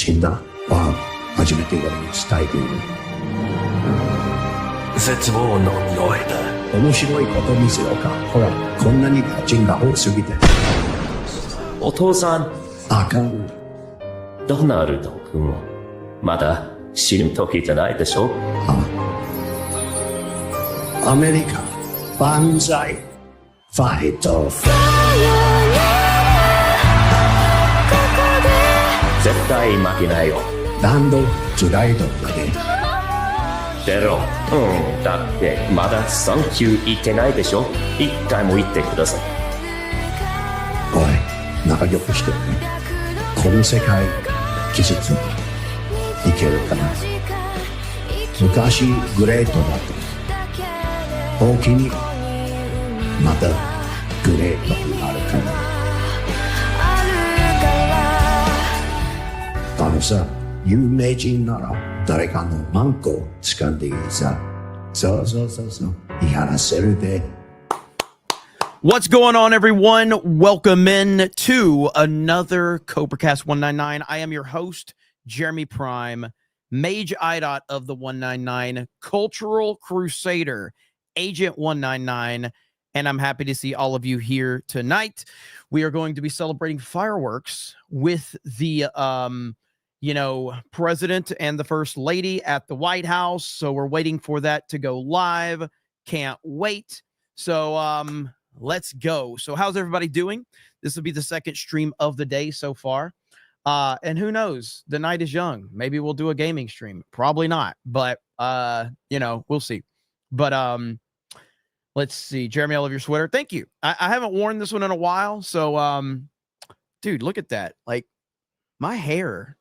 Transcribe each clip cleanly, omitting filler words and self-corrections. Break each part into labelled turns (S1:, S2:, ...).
S1: 死んだは初めて俺に伝えている。
S2: 絶望の匂いだ。
S1: 面白いこと見せようか。ほら、こんなにガチンが多すぎて。
S2: お父さん。
S1: あかん。
S2: ドナルド君はまだ死ぬ時じゃないでしょ。
S1: アメリカ万歳ファイト。
S2: 絶対負けないよ。
S1: 何度つらいどまで。
S2: ゼロ。だってまだサンキュー言ってないでしょ。一回も言ってください。
S1: おい、仲良くしてね。この世界季節にいけるかな。昔グレートだと大きにまたグレートになるかな。あのさ、有名人なら誰かのマンコ掴んでいいさ。そう言い話せるで。
S3: What's going on, everyone? Welcome in to another CobraCast 199. I am your host, Jeremy Prime, Mage IDOT of the 199, Cultural Crusader, Agent 199, and I'm happy to see all of you here tonight. We are going to be celebrating fireworks with the, president and the first lady at the White House. So we're waiting for that to go live. Can't wait. So, let's go. So how's everybody doing? This will be the second stream of the day so far. And who knows? The night is young. Maybe we'll do a gaming stream. Probably not, but we'll see. But let's see. Jeremy, I love your sweater. Thank you. I haven't worn this one in a while. So dude, look at that. Like my hair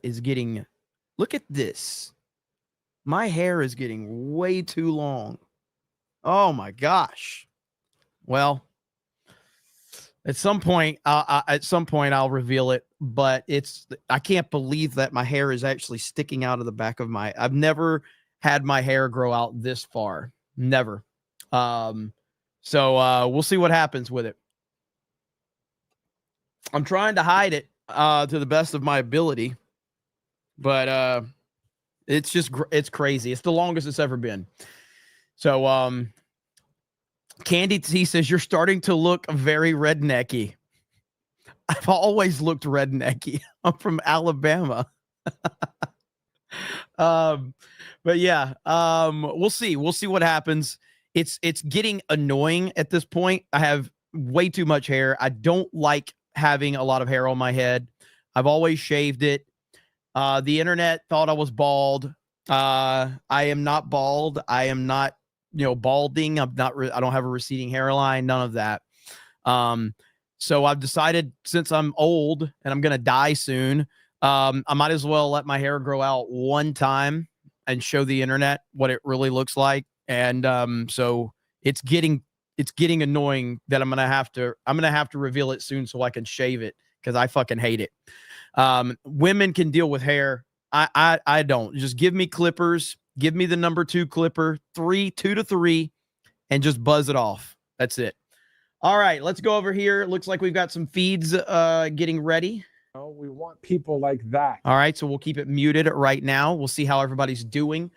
S3: is getting, look at this. My hair is getting way too long. Oh my gosh. Well, at some point I'll reveal it, but I can't believe that my hair is actually sticking out of the back of I've never had my hair grow out this far. Never. So we'll see what happens with it. I'm trying to hide it to the best of my ability, but it's crazy. It's the longest it's ever been. So, Candy T says, you're starting to look very rednecky. I've always looked rednecky. I'm from Alabama. But yeah, we'll see. We'll see what happens. It's getting annoying at this point. I have way too much hair. I don't like having a lot of hair on my head. I've always shaved it. The internet thought I was bald. I am not bald. I am not balding. I don't have a receding hairline, none of that. So I've decided, since I'm old and I'm going to die soon, I might as well let my hair grow out one time and show the internet what it really looks like. And so it's getting annoying that I'm going to have to reveal it soon so I can shave it, because I fucking hate it. Women can deal with hair. I don't. Just give me clippers. Give me the number 2 clipper, 2 to 3, and just buzz it off. That's it. All right, let's go over here. It looks like we've got some feeds getting ready.
S4: Oh, we want people like that.
S3: All right, so we'll keep it muted right now. We'll see how everybody's doing.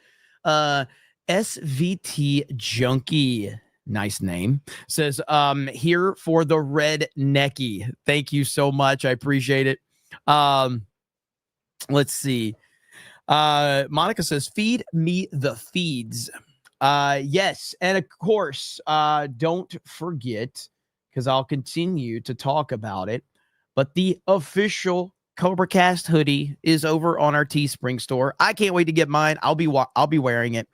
S3: SVT Junkie, nice name, says, here for the red necky. Thank you so much. I appreciate it. Let's see. Monica says, feed me the feeds. Yes. And of course, don't forget, because I'll continue to talk about it, but the official CobraCast hoodie is over on our Teespring store. I can't wait to get mine. I'll be wearing it.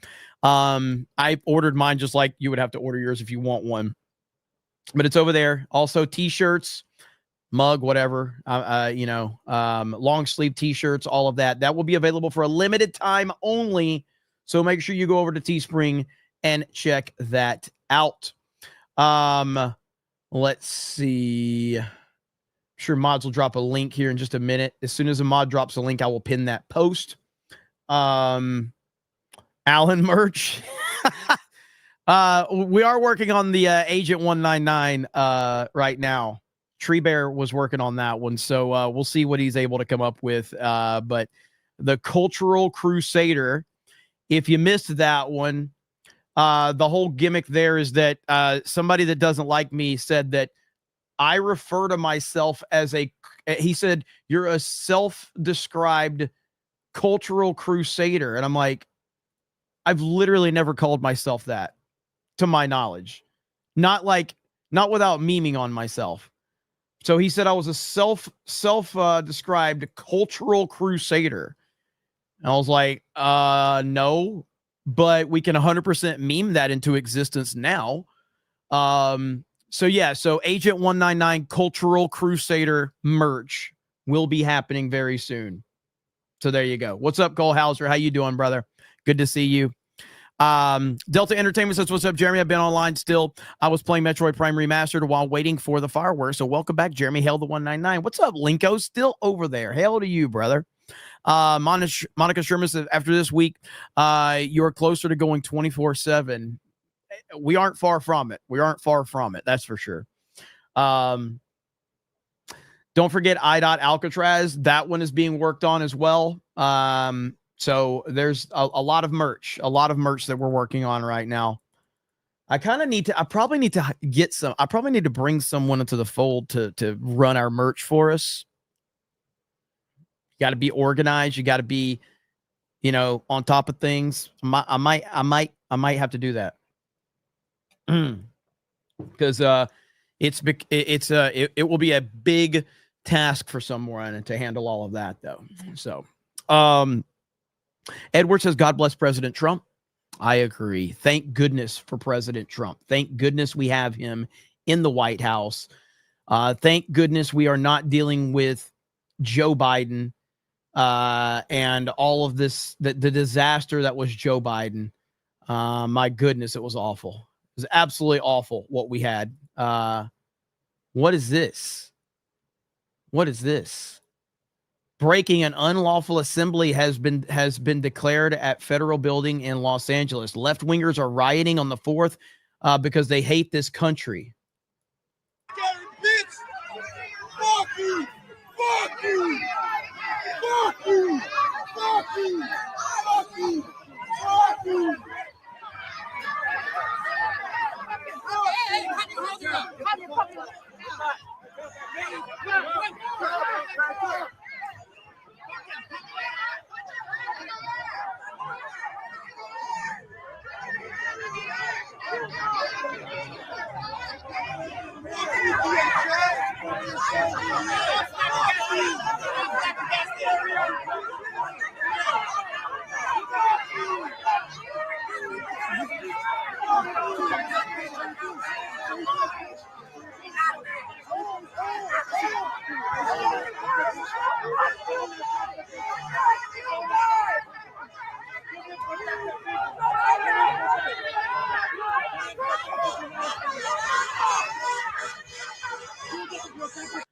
S3: I ordered mine just like you would have to order yours if you want one, but it's over there. Also t-shirts, mug, whatever, long sleeve t-shirts, all of that will be available for a limited time only. So make sure you go over to Teespring and check that out. Let's see. I'm sure mods will drop a link here in just a minute. As soon as a mod drops a link, I will pin that post. Alan merch. We are working on the Agent 199 right now. Tree Bear was working on that one. So we'll see what he's able to come up with. But the Cultural Crusader, if you missed that one, the whole gimmick there is that somebody that doesn't like me said that I refer to myself as he said, you're a self-described cultural crusader. And I'm like, I've literally never called myself that, to my knowledge. Not without memeing on myself. So he said I was a self-described cultural crusader. And I was like, no, but we can 100% meme that into existence now. So Agent 199 Cultural Crusader merch will be happening very soon. So there you go. What's up, Cole Hauser? How you doing, brother? Good to see you. Delta Entertainment says, what's up, Jeremy? I've been online still. I was playing Metroid Prime Remastered while waiting for the fireworks. So welcome back, Jeremy. Hail the 199. What's up, Linko? Still over there. Hail to you, brother. Monica Sherman says, after this week, you're closer to going 24/7. We aren't far from it. That's for sure. Don't forget IDOT Alcatraz. That one is being worked on as well. So there's a lot of merch that we're working on right now. I probably need to bring someone into the fold to run our merch for us. You got to be organized. You got to be, on top of things. I might have to do that. Because it will be a big task for someone to handle all of that, though. So, Edward says, God bless President Trump. I agree. Thank goodness for President Trump. Thank goodness we have him in the White House. Thank goodness we are not dealing with Joe Biden and all of this, the disaster that was Joe Biden. My goodness, it was awful. It was absolutely awful what we had. What is this? Breaking an unlawful assembly has been declared at federal building in Los Angeles. Left-wingers are rioting on the 4th because they hate this country.
S5: Fuck you! Fuck you! Fuck you! Fuck you! Fuck you! Fuck you!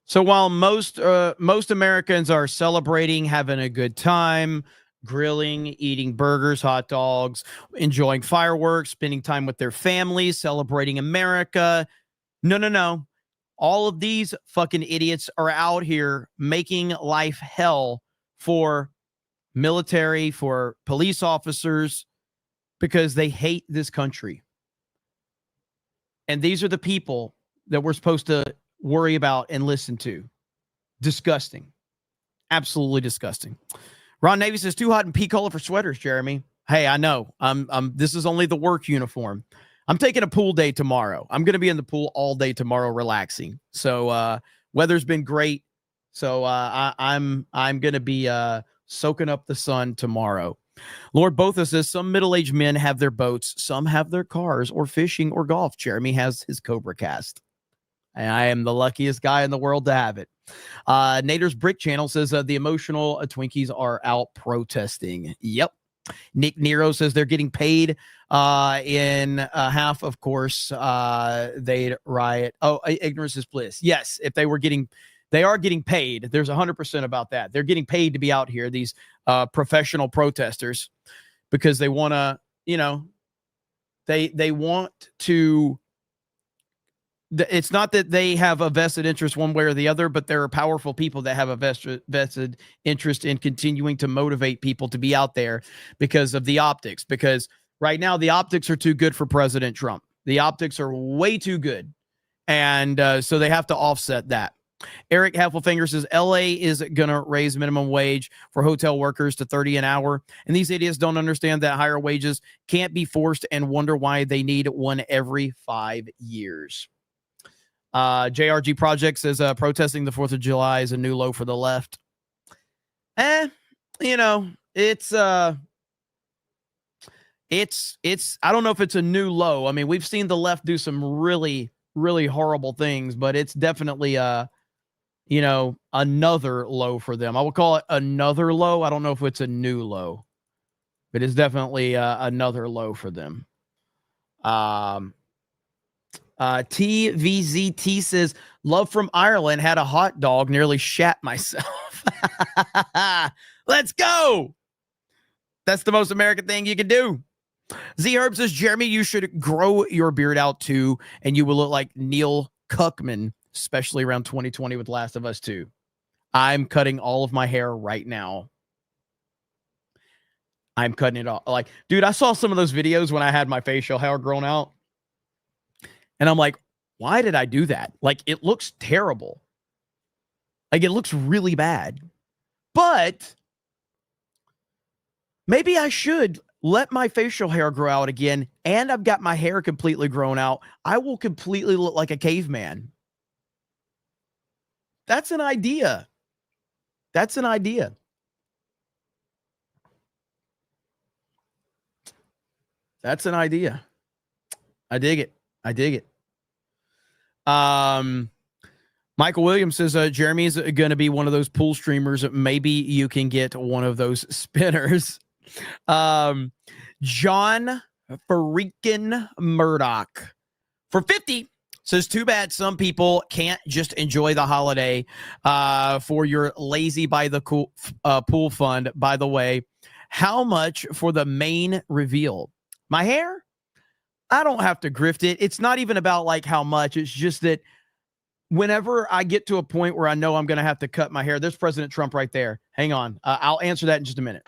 S3: So while most Americans are celebrating, having a good time, grilling, eating burgers, hot dogs, enjoying fireworks, spending time with their families, celebrating America, no. All of these fucking idiots are out here making life hell for military, for police officers, because they hate this country. And these are the people that we're supposed to worry about and listen to. Disgusting. Absolutely disgusting. Ron Navy says, too hot and pea cola for sweaters, Jeremy. Hey, I know. This is only the work uniform. I'm taking a pool day tomorrow. I'm going to be in the pool all day tomorrow relaxing. So weather's been great. So I'm going to be soaking up the sun tomorrow. Lord Botha says, some middle-aged men have their boats. Some have their cars or fishing or golf. Jeremy has his Cobra Cast. And I am the luckiest guy in the world to have it. Nader's Brick Channel says the emotional Twinkies are out protesting. Yep. Nick Nero says they're getting paid in half, of course. They'd riot. Oh, ignorance is bliss. Yes, if they are getting paid. There's 100% about that. They're getting paid to be out here, these professional protesters, because they want to, they want to it's not that they have a vested interest one way or the other, but there are powerful people that have a vested interest in continuing to motivate people to be out there because of the optics. Because right now, the optics are too good for President Trump. The optics are way too good. And so they have to offset that. Eric Heffelfinger says LA is going to raise minimum wage for hotel workers to $30 an hour. And these idiots don't understand that higher wages can't be forced and wonder why they need one every 5 years. JRG Project says protesting the 4th of July is a new low for the left. You know, it's I don't know if it's a new low. I mean, we've seen the left do some really, really horrible things, but it's definitely another low for them. I would call it another low. I don't know if it's a new low, but it's definitely another low for them. TVZT says, love from Ireland, had a hot dog, nearly shat myself. Let's go. That's the most American thing you can do. Z Herb says, Jeremy, you should grow your beard out too, and you will look like Neil Cuckman, especially around 2020 with Last of Us 2. I'm cutting all of my hair right now. I'm cutting it off. Like, dude, I saw some of those videos when I had my facial hair grown out. And I'm like, why did I do that? Like, it looks terrible. Like, it looks really bad. But maybe I should let my facial hair grow out again, and I've got my hair completely grown out. I will completely look like a caveman. That's an idea. That's an idea. That's an idea. I dig it. I dig it. Michael Williams says, Jeremy is going to be one of those pool streamers. Maybe you can get one of those spinners. John freaking Murdoch for 50 says, too bad some people can't just enjoy the holiday for your lazy by the pool fund. By the way, how much for the main reveal? My hair? I don't have to grift it. It's not even about like how much. It's just that whenever I get to a point where I know I'm going to have to cut my hair, there's President Trump right there. Hang on. I'll answer that in just a minute.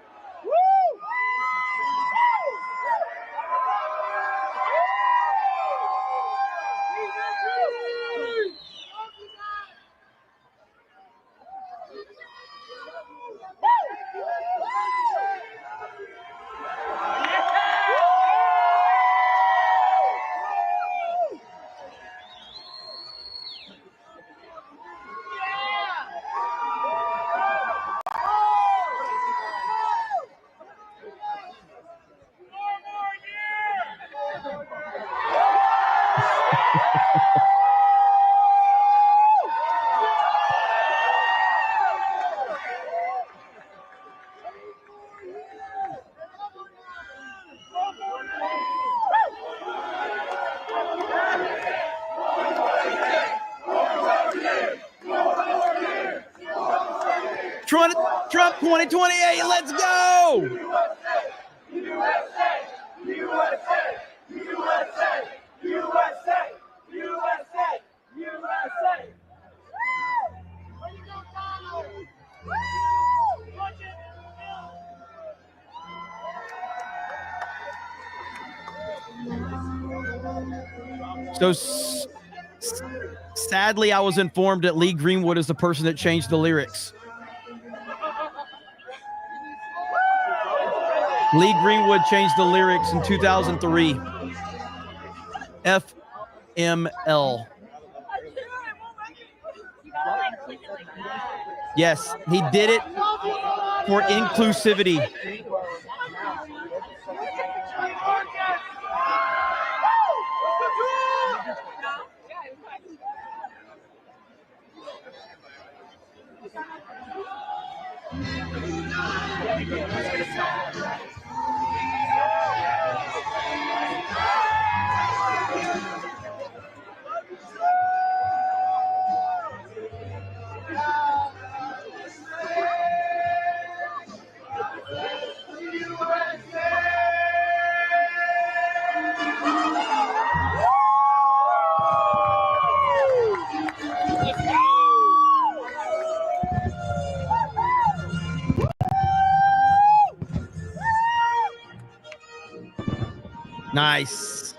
S3: Trump 2028, let's go! So sadly, I was informed that Lee Greenwood is the person that changed the lyrics. Lee Greenwood changed the lyrics in 2003. FML. Yes, he did it for inclusivity. Nice.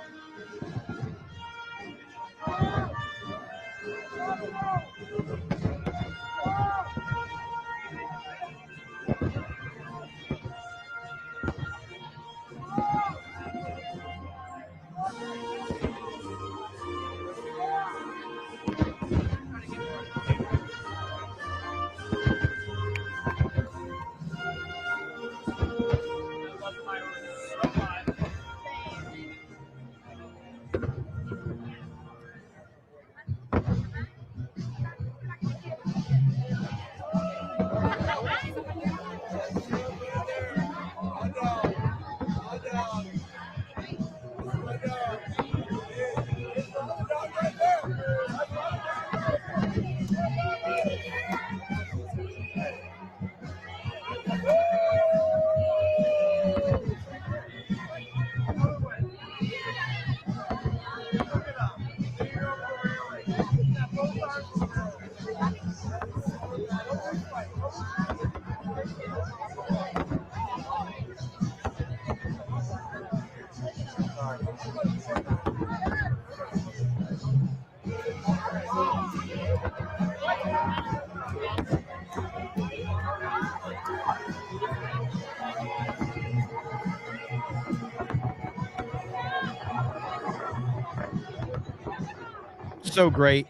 S3: So great.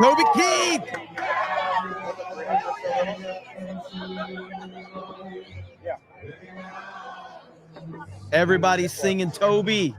S3: Toby Keith. Everybody's singing Toby.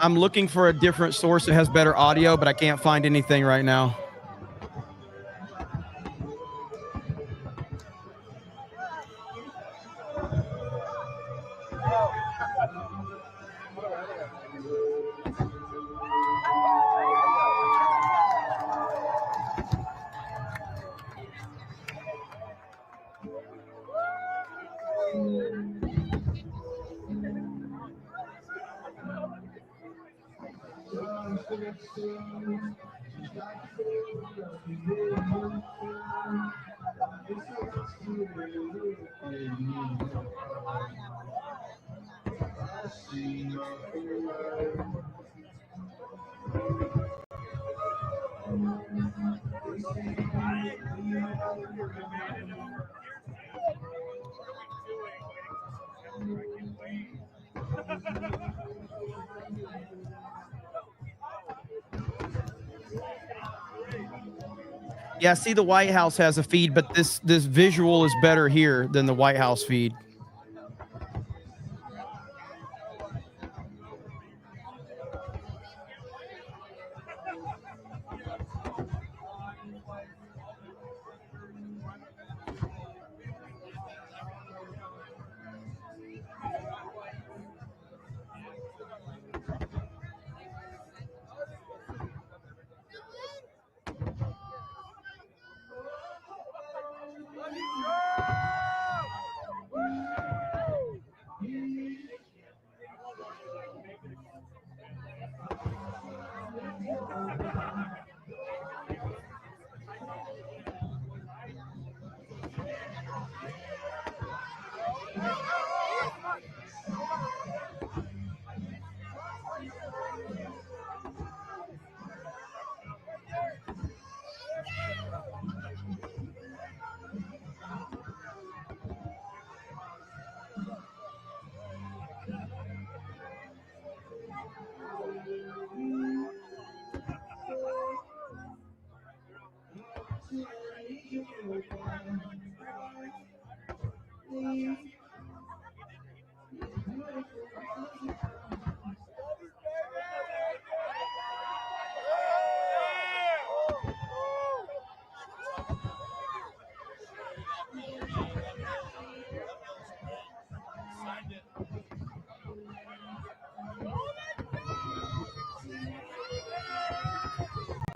S3: I'm looking for a different source that has better audio, but I can't find anything right now. Yeah, see, the White House has a feed, but this visual is better here than the White House feed.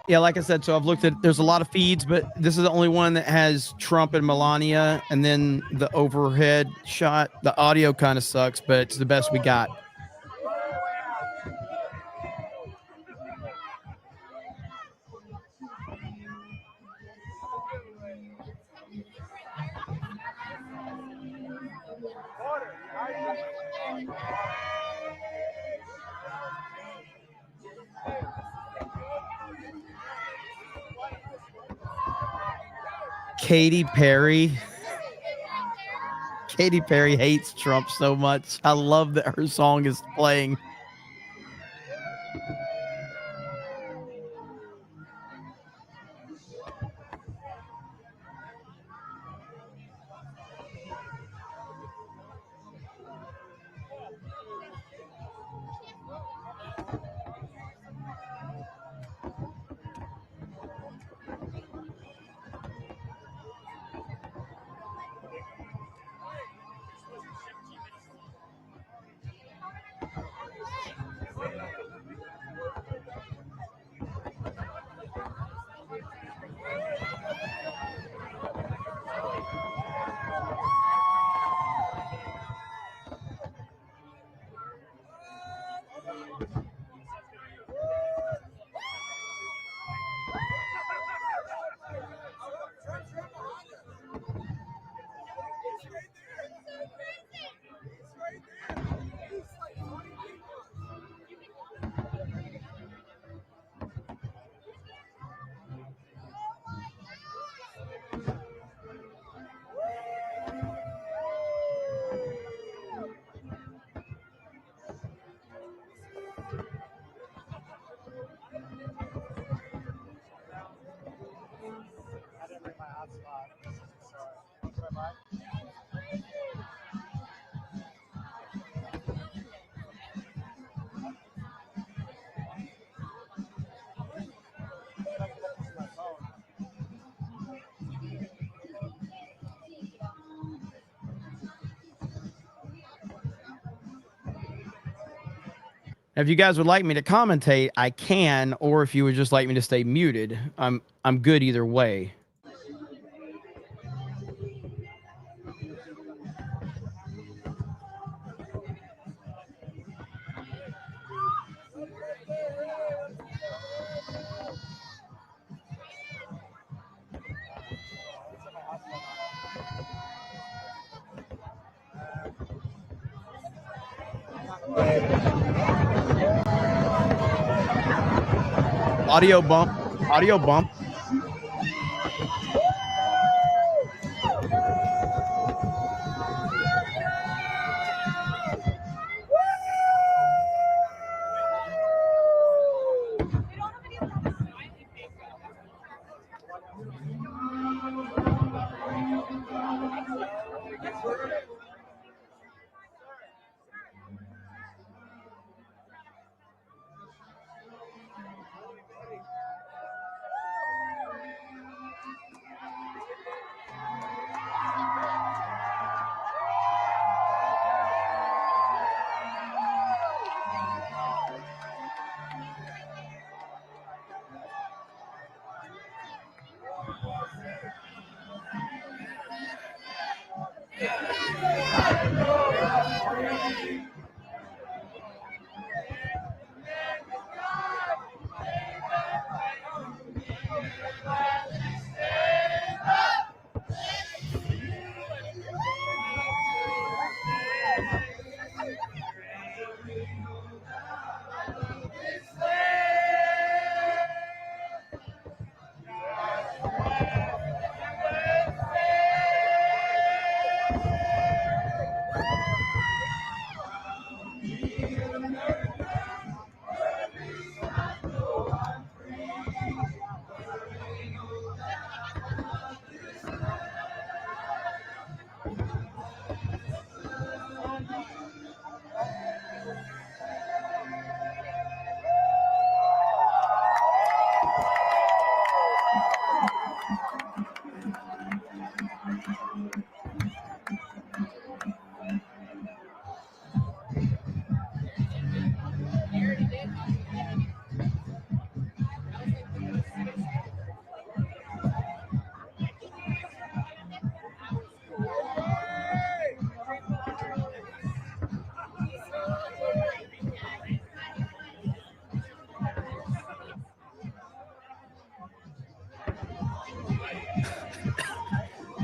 S3: Yeah, like I said, so I've looked at, there's a lot of feeds, but this is the only one that has Trump and Melania, and then the overhead shot. The audio kind of sucks, but it's the best we got. Katy Perry. Katy Perry hates Trump so much. I love that her song is playing. If you guys would like me to commentate, I can, or if you would just like me to stay muted, I'm good either way. Audio bump. Audio bump.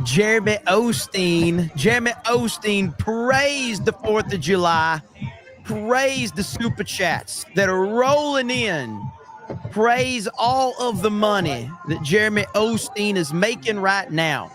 S3: Jeremy Osteen praised the 4th of July, praised the super chats that are rolling in, praise all of the money that Jeremy Osteen is making right now.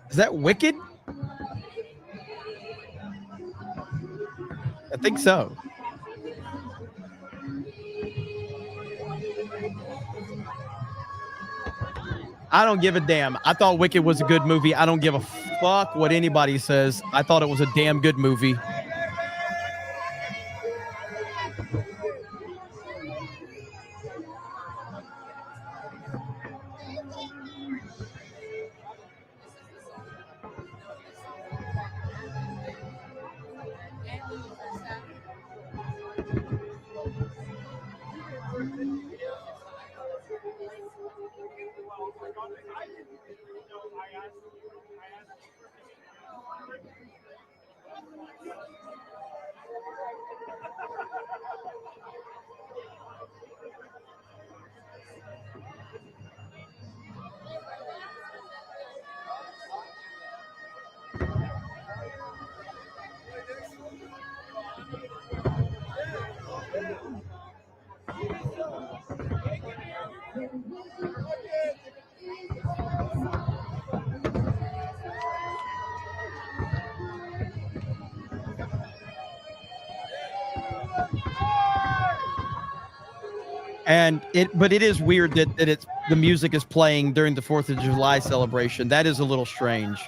S3: Is that Wicked? I think so. I don't give a damn. I thought Wicked was a good movie. I don't give a fuck what anybody says. I thought it was a damn good movie. But it is weird that it's the music is playing during the 4th of July celebration. That is a little strange.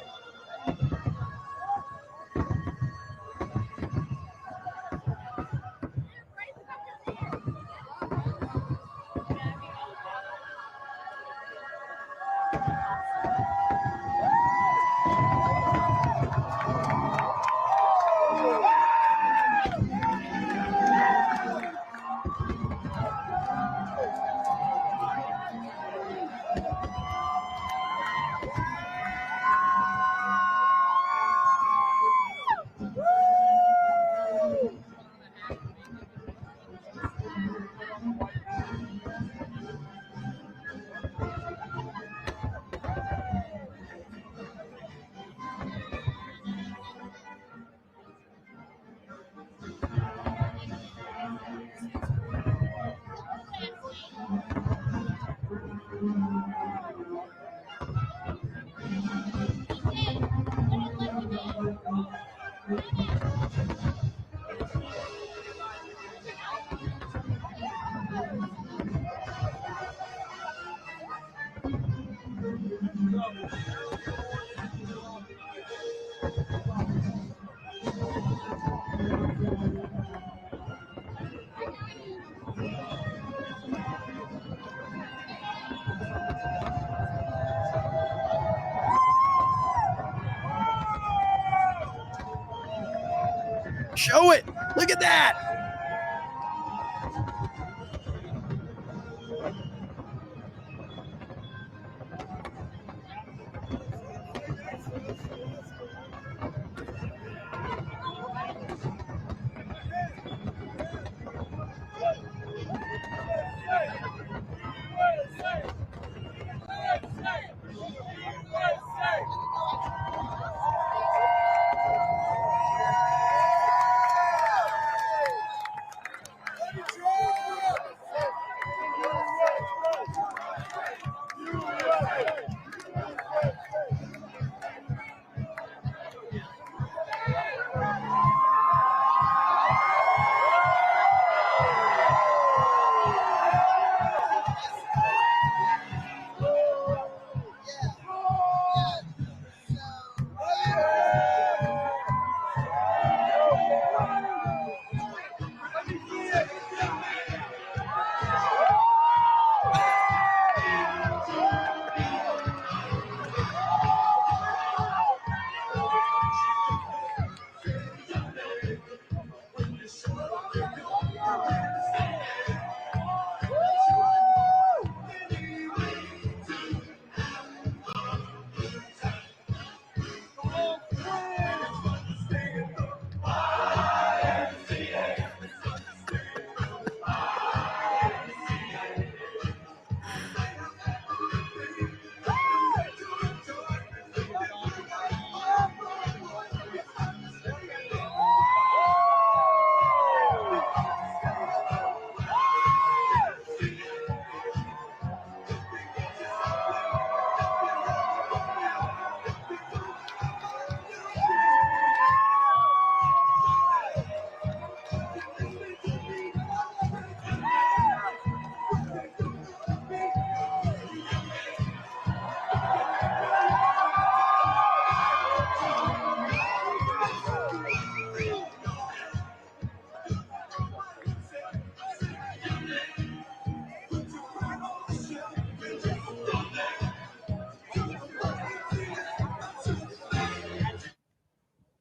S3: Show it. Look at that.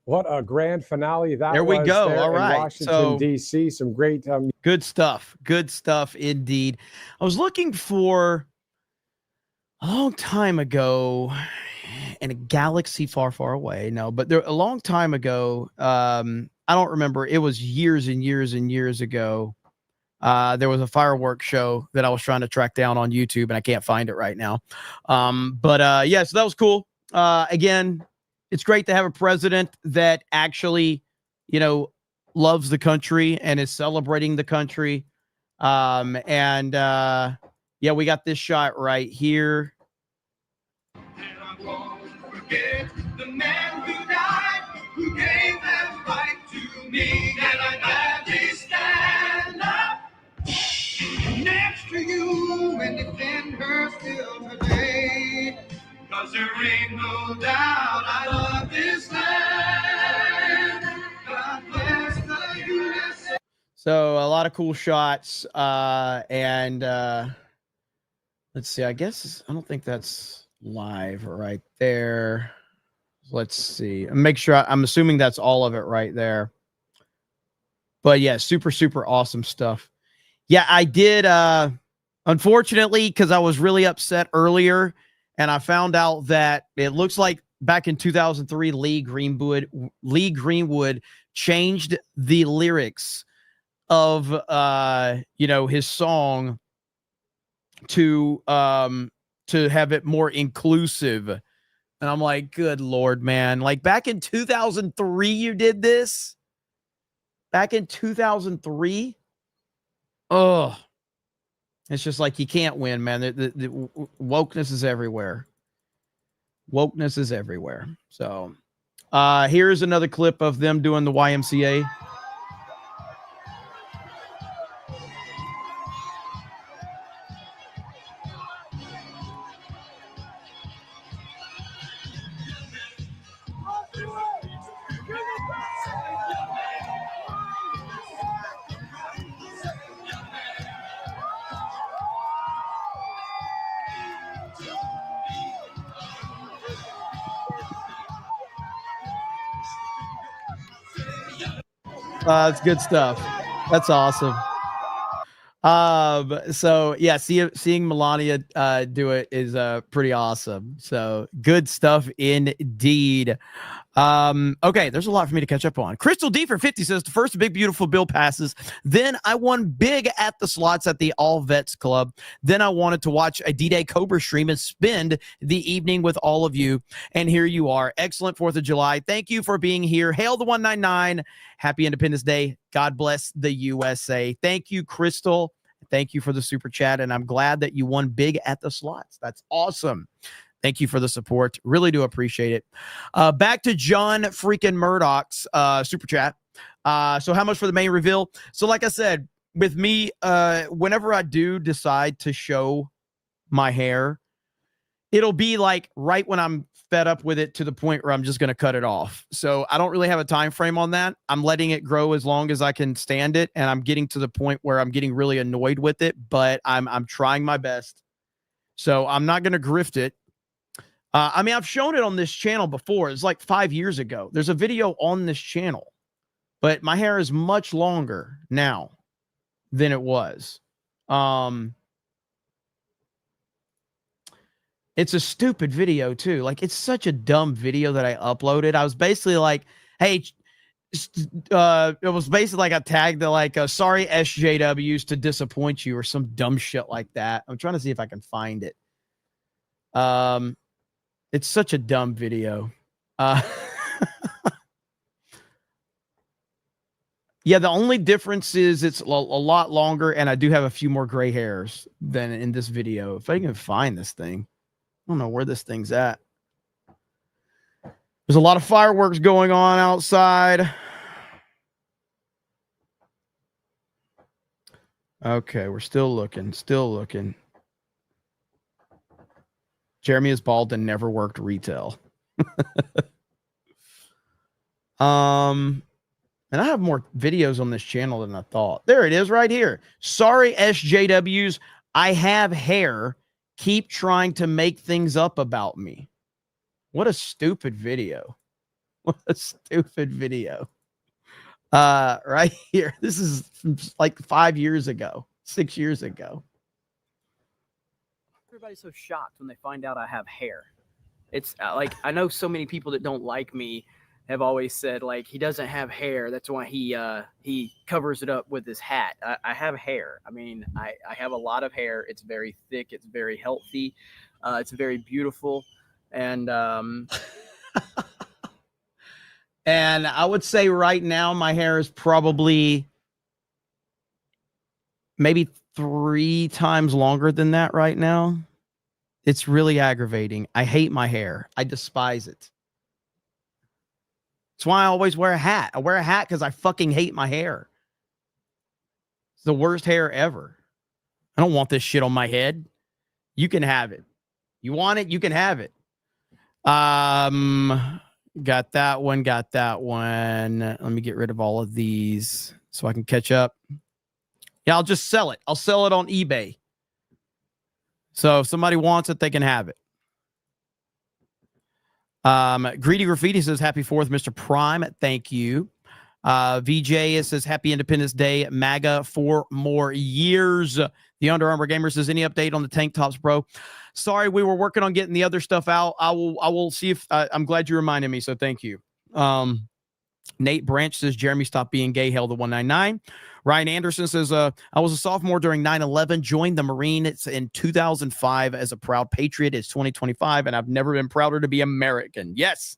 S4: What a grand finale that
S3: There we
S4: was
S3: go.
S4: there
S3: All
S4: in
S3: right.
S4: Washington,
S3: So
S4: D.C. Some great
S3: good stuff. Good stuff indeed. I was looking for a long time ago in a galaxy far, far away. No, but there a long time ago. I don't remember. It was years and years and years ago. There was a fireworks show that I was trying to track down on YouTube, and I can't find it right now. But yeah, so that was cool. Again, it's great to have a president that actually, loves the country and is celebrating the country. Yeah, we got this shot right here.
S5: And I won't forget the man who died, who gave that right to me. And I gladly stand up next to you and defend her still today. 'Cause there ain't no doubt I love this land. God bless the USA.
S3: So a lot of cool shots. Let's see. I don't think that's live right there. Let's see. Make sure I'm assuming that's all of it right there. But yeah, super, super awesome stuff. Yeah, I did. Unfortunately, because I was really upset earlier, and I found out that it looks like back in 2003, Lee Greenwood changed the lyrics of his song to have it more inclusive. And I'm like, good Lord, man. Like back in 2003, you did this? Back in 2003? Oh, it's just like you can't win, man. The wokeness is everywhere. Wokeness is everywhere. So here's another clip of them doing the YMCA. It's good stuff. That's awesome. So yeah, seeing Melania do it is pretty awesome. So good stuff indeed. Okay, there's a lot for me to catch up on. Crystal D for 50 says the first big beautiful bill passes. Then I won big at the slots at the All Vets Club. Then I wanted to watch a D-Day Cobra stream and spend the evening with all of you. And here you are. Excellent 4th of July. Thank you for being here. Hail the 199. Happy Independence Day. God bless the USA. Thank you, Crystal. Thank you for the super chat. And I'm glad that you won big at the slots. That's awesome. Thank you for the support. Really do appreciate it. Back to John freaking Murdoch's super chat. So how much for the main reveal? So like I said, with me, whenever I do decide to show my hair, it'll be like right when I'm fed up with it to the point where I'm just going to cut it off. So I don't really have a time frame on that. I'm letting it grow as long as I can stand it. And I'm getting to the point where I'm getting really annoyed with it, but I'm trying my best. So I'm not going to grift it. I mean, I've shown it on this channel before. It's like 5 years ago. There's a video on this channel, but my hair is much longer now than it was. It's a stupid video too. Like, it's such a dumb video that I uploaded. I was basically like, hey, it was basically like I tagged the like, sorry SJWs to disappoint you or some dumb shit like that. I'm trying to see if I can find it. It's such a dumb video. Yeah, the only difference is it's a lot longer, and I do have a few more gray hairs than in this video. If I can find this thing. I don't know where this thing's at. There's a lot of fireworks going on outside. Okay, we're still looking. Jeremy is bald and never worked retail. And I have more videos on this channel than I thought. There it is right here. Sorry, SJWs. I have hair. Keep trying to make things up about me. What a stupid video. What a stupid video. Right here. This is from like 5 years ago, 6 years ago.
S6: Everybody's so shocked when they find out I have hair. It's like, I know so many people that don't like me have always said, like, he doesn't have hair. That's why he covers it up with his hat. I have hair. I mean, I have a lot of hair. It's very thick. It's very healthy. It's very beautiful. And
S3: and I would say right now my hair is probably maybe 3 times longer than that right now. It's really aggravating. I hate my hair. I despise it. That's why I always wear a hat. I wear a hat because I fucking hate my hair. It's the worst hair ever. I don't want this shit on my head. You can have it. You want it? You can have it. Got that one. Let me get rid of all of these so I can catch up. Yeah, I'll just sell it. I'll sell it on eBay. So if somebody wants it, they can have it. Greedy Graffiti says, happy 4th, Mr. Prime. Thank you. VJ says, happy Independence Day, MAGA 4 more years. The Under Armour Gamer says, any update on the tank tops, bro? Sorry, we were working on getting the other stuff out. I will see if I'm glad you reminded me. So thank you. Nate Branch says, Jeremy, stop being gay. Hail the 199. Ryan Anderson says, I was a sophomore during 9/11, joined the Marines in 2005 as a proud patriot. It's 2025, and I've never been prouder to be American. Yes.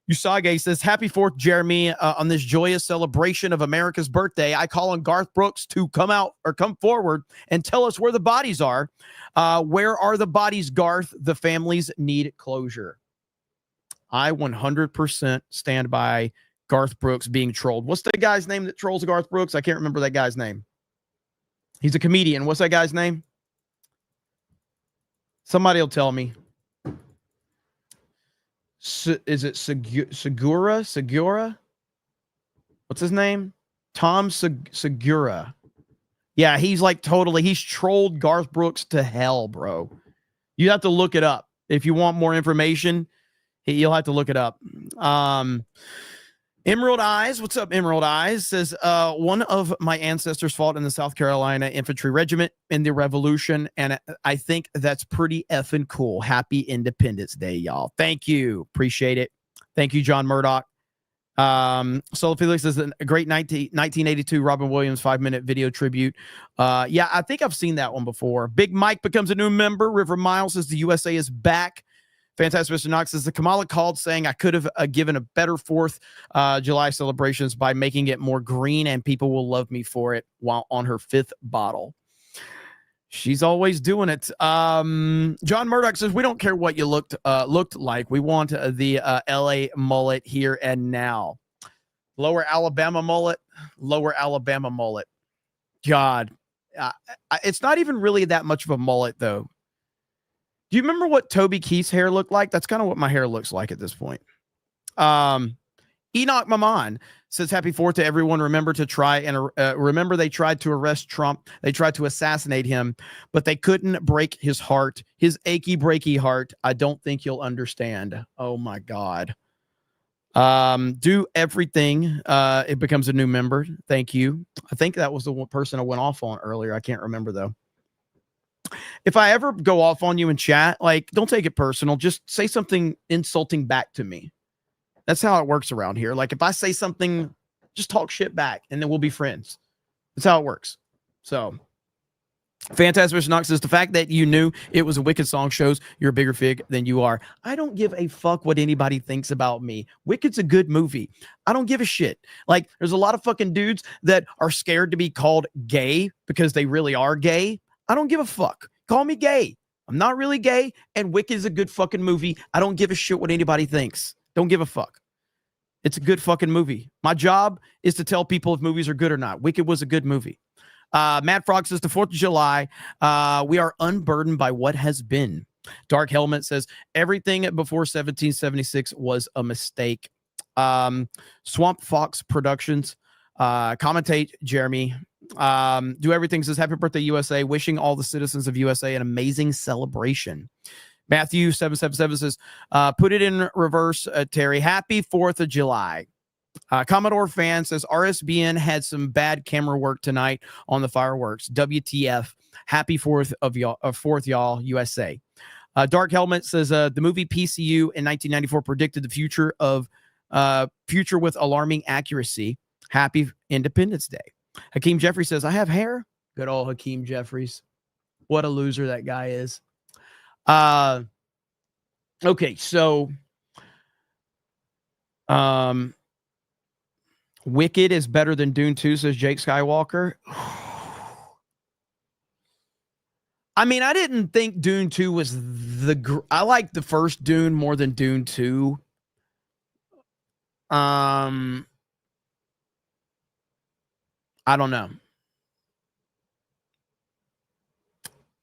S3: Usage says, happy 4th, Jeremy. On this joyous celebration of America's birthday, I call on Garth Brooks to come out or come forward and tell us where the bodies are. Where are the bodies, Garth? The families need closure. I 100% stand by Garth Brooks being trolled. What's the guy's name that trolls Garth Brooks? I can't remember that guy's name. He's a comedian. What's that guy's name? Somebody will tell me. Is it Segura? What's his name? Tom Segura. Yeah, he's like he's trolled Garth Brooks to hell, bro. You have to look it up. If you want more information, you'll have to look it up. Emerald Eyes, what's up, Emerald Eyes? Says, one of my ancestors fought in the South Carolina Infantry Regiment in the Revolution, and I think that's pretty effing cool. Happy Independence Day, y'all. Thank you. Appreciate it. Thank you, John Murdoch. Solo Felix is a great 1982 Robin Williams 5-minute video tribute. Yeah, I think I've seen that one before. Big Mike becomes a new member. River Miles says the USA is back. Fantastic Mr. Knox says the Kamala called saying I could have given a better 4th July celebrations by making it more green and people will love me for it while on her 5th bottle. She's always doing it. John Murdoch says we don't care what you looked like. We want the LA mullet here and now. Lower Alabama mullet. God, it's not even really that much of a mullet though. Do you remember what Toby Keith's hair looked like? That's kind of what my hair looks like at this point. Enoch Maman says, happy 4th to everyone. Remember to try and remember they tried to arrest Trump. They tried to assassinate him, but they couldn't break his heart, his achy, breaky heart. I don't think you'll understand. Oh my God. Do everything. It becomes a new member. Thank you. I think that was the one person I went off on earlier. I can't remember though. If I ever go off on you in chat, like, don't take it personal. Just say something insulting back to me. That's how it works around here. Like, if I say something, just talk shit back, and then we'll be friends. That's how it works. So, Fantastic Mr. Knox says, the fact that you knew it was a Wicked song shows you're a bigger fig than you are. I don't give a fuck what anybody thinks about me. Wicked's a good movie. I don't give a shit. Like, there's a lot of fucking dudes that are scared to be called gay because they really are gay. I don't give a fuck. Call me gay. I'm not really gay, and Wicked is a good fucking movie. I don't give a shit what anybody thinks. Don't give a fuck. It's a good fucking movie. My job is to tell people if movies are good or not. Wicked was a good movie. Matt Frog says, the 4th of July, we are unburdened by what has been. Dark Helmet says, everything before 1776 was a mistake. Swamp Fox Productions, commentate Jeremy. Do everything says, happy birthday, USA. Wishing all the citizens of USA an amazing celebration. Matthew 777 says, put it in reverse, Terry. Happy 4th of July. Commodore Fan says, RSBN had some bad camera work tonight on the fireworks. WTF. Happy 4th of y'all, 4th, y'all, USA. Dark Helmet says, the movie PCU in 1994 predicted the future with alarming accuracy. Happy Independence Day. Hakeem Jeffries says, I have hair. Good old Hakeem Jeffries. What a loser that guy is. Okay, so Wicked is better than Dune 2, says Jake Skywalker. I mean, I didn't think Dune 2 was I like the first Dune more than Dune 2. I don't know.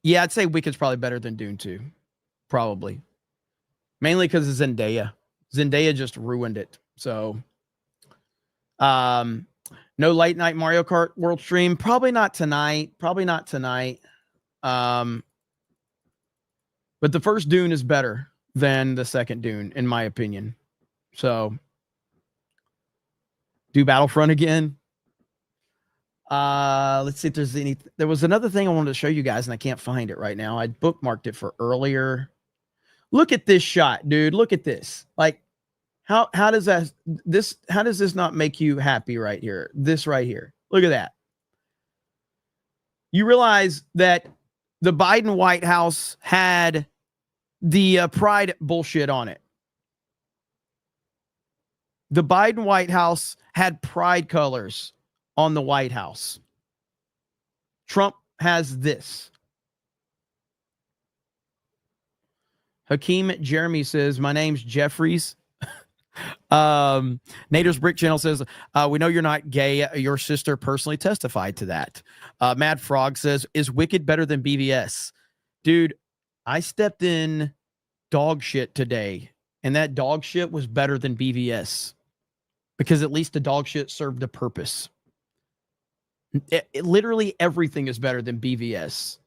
S3: Yeah, I'd say Wicked's probably better than Dune 2. Probably. Mainly because of Zendaya. Zendaya just ruined it. So, no late night Mario Kart World Stream. Probably not tonight. But the first Dune is better than the second Dune, in my opinion. So, do Battlefront again. Let's see if there's any. There was another thing I wanted to show you guys, and I can't find it right now. I bookmarked it for earlier. Look at this shot, dude. Look at this. Like, how does this not make you happy right here? This right here. Look at that. You realize that the Biden White House had the pride bullshit on it. The Biden White House had pride colors on the White House. Trump has this. Hakeem Jeremy says, my name's Jeffries. Nader's Brick Channel says, we know you're not gay. Your sister personally testified to that. Mad Frog says, is Wicked better than BVS? Dude, I stepped in dog shit today, and that dog shit was better than BVS because at least the dog shit served a purpose. Literally everything is better than BVS.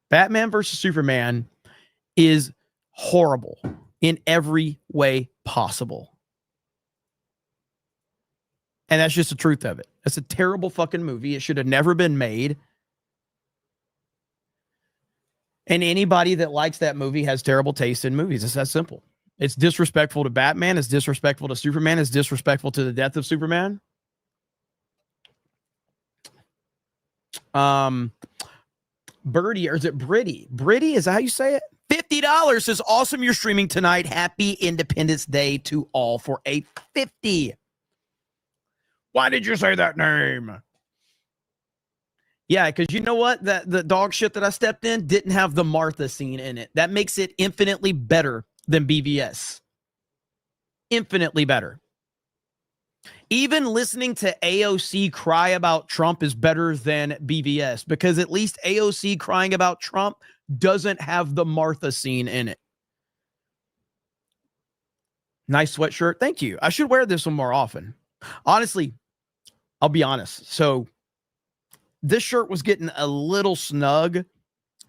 S3: Batman versus Superman is horrible in every way possible. And that's just the truth of it. It's a terrible fucking movie. It should have never been made. And anybody that likes that movie has terrible taste in movies. It's that simple. It's disrespectful to Batman. It's disrespectful to Superman. It's disrespectful to the death of Superman. Birdie, or is it Britty? Britty, is that how you say it? $50 says, awesome you're streaming tonight. Happy Independence Day to all for a 50. Why did you say that name? Yeah, because you know what? The dog shit that I stepped in didn't have the Martha scene in it. That makes it infinitely better than BVS. Infinitely better. Even listening to AOC cry about Trump is better than BVS, because at least AOC crying about Trump doesn't have the Martha scene in it. Nice sweatshirt. Thank you. I should wear this one more often. Honestly, I'll be honest. So this shirt was getting a little snug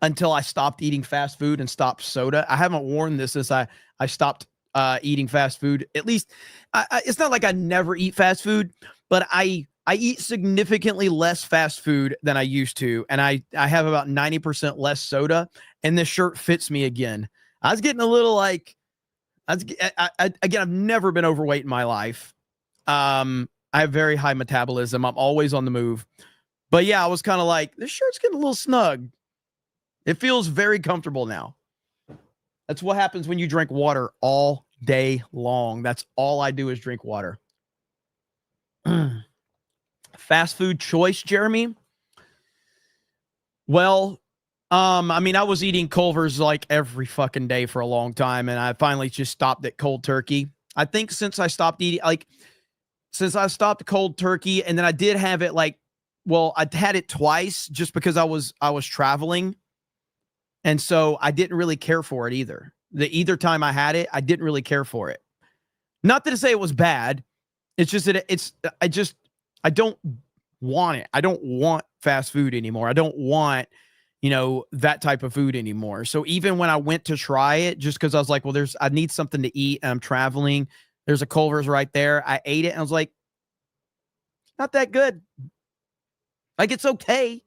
S3: until I stopped eating fast food and stopped soda. I haven't worn this since I stopped eating fast food. At least it's not like I never eat fast food, but I eat significantly less fast food than I used to. And I have about 90% less soda, and this shirt fits me again. I was getting a little like, again, I've never been overweight in my life. I have very high metabolism. I'm always on the move. But yeah, I was kind of like, this shirt's getting a little snug. It feels very comfortable now. That's what happens when you drink water all day long. That's all I do is drink water. Fast food choice, Jeremy? Well, I mean, I was eating Culver's like every fucking day for a long time, and I finally just stopped at cold turkey. I think since I stopped cold turkey, and then I did have it like, well, I had it twice just because I was traveling. And so I didn't really care for it either. Either time I had it, I didn't really care for it. Not to say it was bad. It's just that I don't want it. I don't want fast food anymore. I don't want, that type of food anymore. So even when I went to try it, just because I was like, well, I need something to eat and I'm traveling. There's a Culver's right there. I ate it and I was like, not that good. Like, it's okay.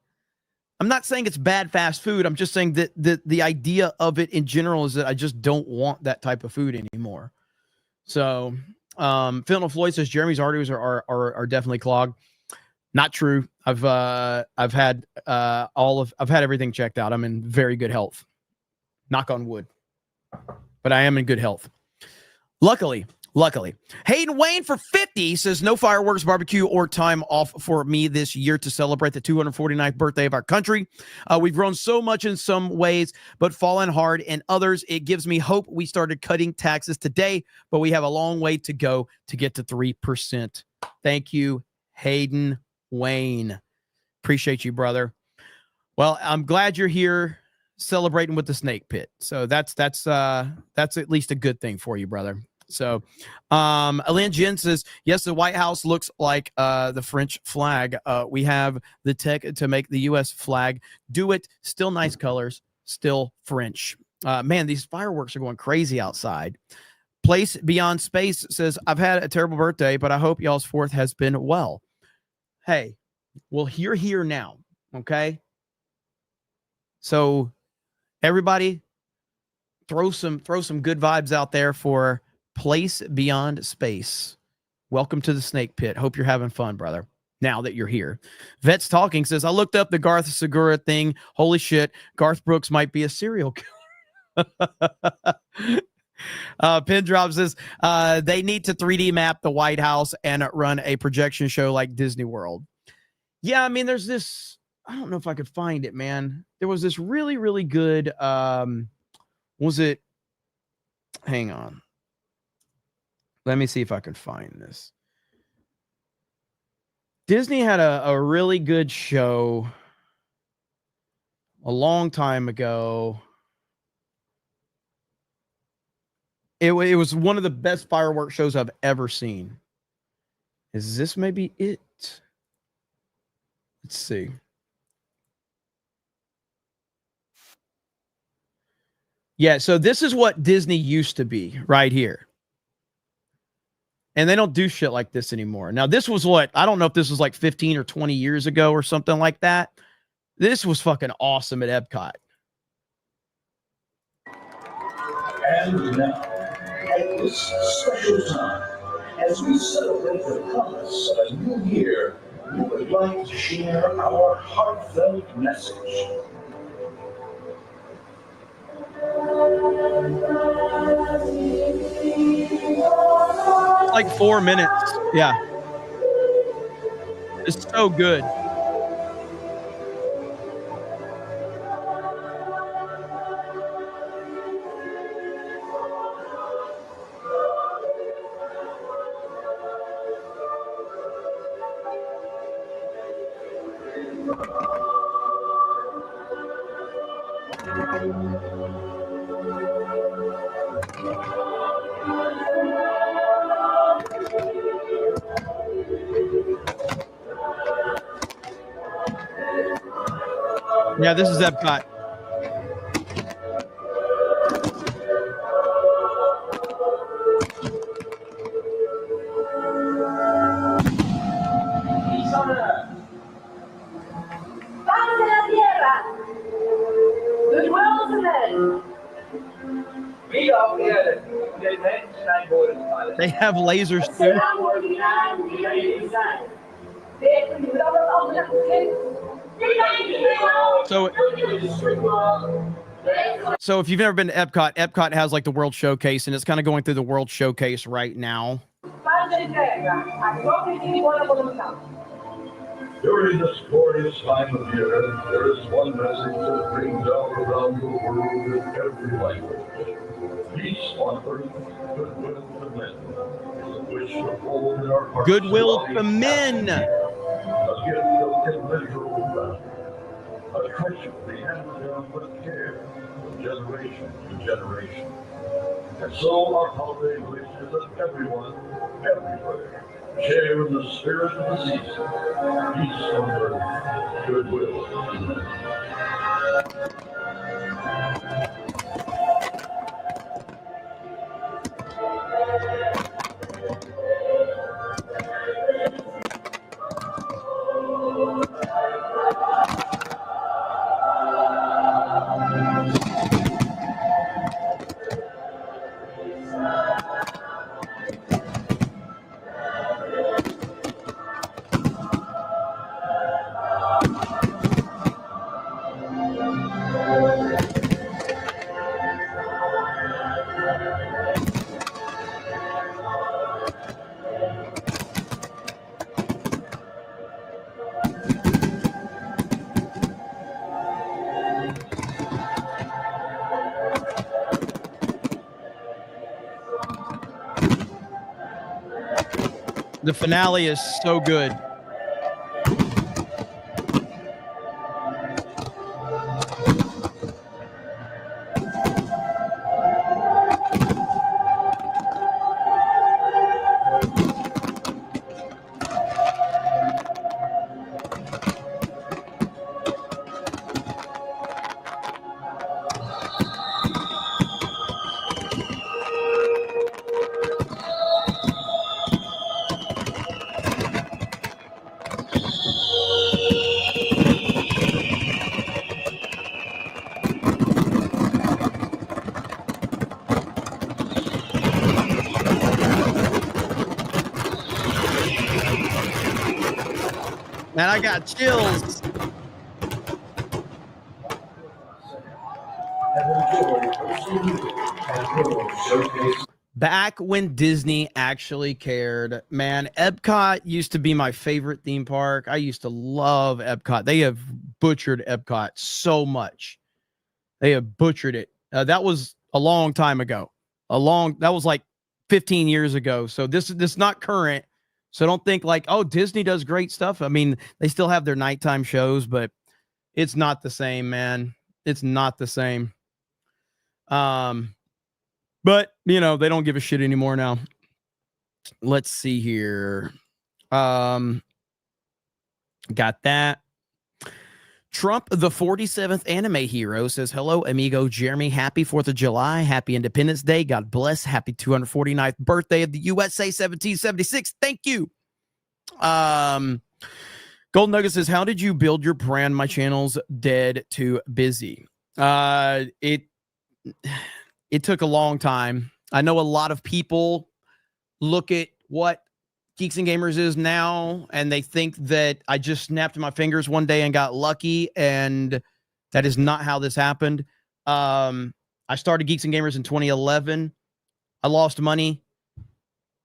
S3: I'm not saying it's bad fast food. I'm just saying that the idea of it in general is that I just don't want that type of food anymore. So, Phil Floyd says Jeremy's arteries are definitely clogged. Not true. I've had everything checked out. I'm in very good health. Knock on wood. But I am in good health. Luckily. Hayden Wayne for 50 says no fireworks, barbecue, or time off for me this year to celebrate the 249th birthday of our country. We've grown so much in some ways, but fallen hard in others. It gives me hope. We started cutting taxes today, but we have a long way to go to get to 3%. Thank you, Hayden Wayne. Appreciate you, brother. Well, I'm glad you're here celebrating with the snake pit. So that's at least a good thing for you, brother. So, Alain Jen says, yes, the White House looks like the French flag. We have the tech to make the U.S. flag. Do it. Still nice colors. Still French. Man, these fireworks are going crazy outside. Place Beyond Space says, I've had a terrible birthday, but I hope y'all's 4th has been well. Hey, well, you're here now, okay? So, everybody, throw some good vibes out there for Place Beyond Space. Welcome to the snake pit. Hope you're having fun, brother, now that you're here. Vets Talking says, I looked up the Garth Segura thing. Holy shit, Garth Brooks might be a serial killer. Pin Drop says, they need to 3D map the White House and run a projection show like Disney World. Yeah, I mean, there's this, I don't know if I could find it, man. There was this really, really good, hang on. Let me see if I can find this. Disney had a really good show a long time ago. It was one of the best fireworks shows I've ever seen. Is this maybe it? Let's see. Yeah, so this is what Disney used to be right here. And they don't do shit like this anymore. Now, this was what, I don't know if this was like 15 or 20 years ago or something like that. This was fucking awesome at Epcot.
S7: And now, at this special time, as we celebrate the promise of a new year, we would like to share our heartfelt message.
S3: Like 4 minutes. Yeah. It's so good. Yeah, this is Epcot. They have lasers too. So if you've never been to Epcot, Epcot has like the World Showcase, and it's kind of going through the World Showcase right now.
S7: During this glorious time of year, there is one message that rings out around the world in every language. Peace on earth, goodwill to men. Which will hold in our hearts
S3: Goodwill to men.
S7: A gift of immeasurable value. A treasure to be handed down with care from generation to generation. And so our holiday wishes that everyone, everywhere, share in the spirit of the season. Peace on earth, goodwill to men.
S3: The finale is so good. Man, I got chills. Back when Disney actually cared, man, Epcot used to be my favorite theme park. I used to love Epcot. They have butchered Epcot so much. They have butchered it. That was a long time ago. That was like 15 years ago. So this is not current. So don't think like, oh, Disney does great stuff. I mean, they still have their nighttime shows, but it's not the same, man. It's not the same. But you know, they don't give a shit anymore now. Let's see here. Got that. Trump, the 47th anime hero, says, hello, amigo Jeremy. Happy 4th of July. Happy Independence Day. God bless. Happy 249th birthday of the USA 1776. Thank you. Golden Nugget says, how did you build your brand? My channel's dead too busy. It took a long time. I know a lot of people look at what Geeks and Gamers is now, and they think that I just snapped my fingers one day and got lucky, and that is not how this happened. I started Geeks and Gamers in 2011. I lost money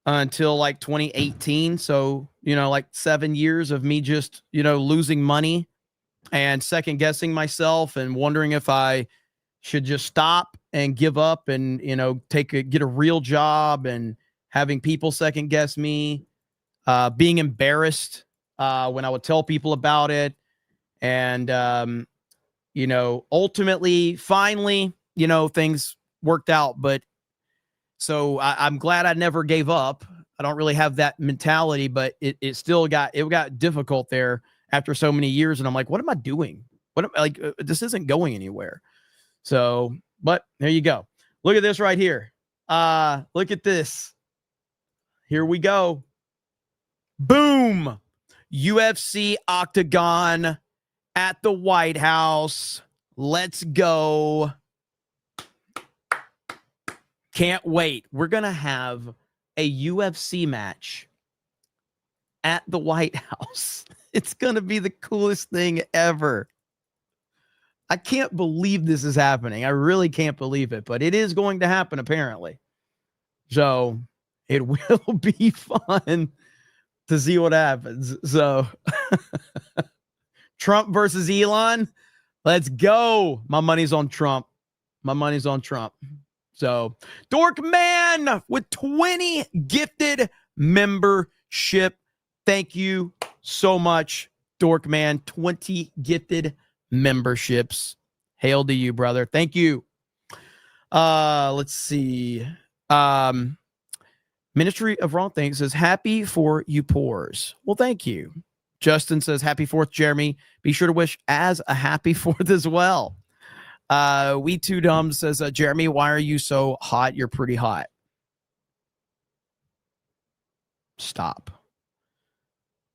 S3: until like 2018. So, like 7 years of me just, losing money and second guessing myself and wondering if I should just stop and give up and, get a real job, and having people second guess me, being embarrassed when I would tell people about it. And, ultimately, finally, things worked out. But so I'm glad I never gave up. I don't really have that mentality, but it still got difficult there after so many years. And I'm like, what am I doing? This isn't going anywhere. So, but there you go. Look at this right here. Look at this. Here we go. Boom. UFC Octagon at the White House. Let's go. Can't wait. We're going to have a UFC match at the White House. It's going to be the coolest thing ever. I can't believe this is happening. I really can't believe it, but it is going to happen apparently. So it will be fun to see what happens. So Trump versus Elon. Let's go. My money's on Trump. So Dork Man with 20 gifted membership. Thank you so much, Dork Man. 20 gifted memberships. Hail to you, brother. Thank you. Let's see. Ministry of Wrong Things says, happy for you poors. Well, thank you. Justin says, happy 4th, Jeremy. Be sure to wish Az a happy 4th as well. We Too Dumb says, Jeremy, why are you so hot? You're pretty hot. Stop.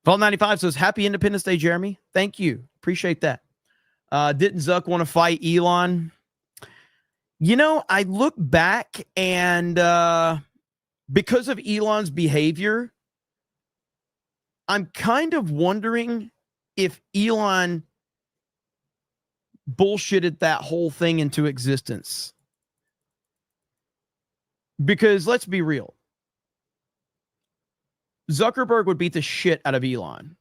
S3: Vault 95 says, happy Independence Day, Jeremy. Thank you. Appreciate that. Didn't Zuck want to fight Elon? I look back and because of Elon's behavior, I'm kind of wondering if Elon bullshitted that whole thing into existence. Because let's be real. Zuckerberg would beat the shit out of Elon.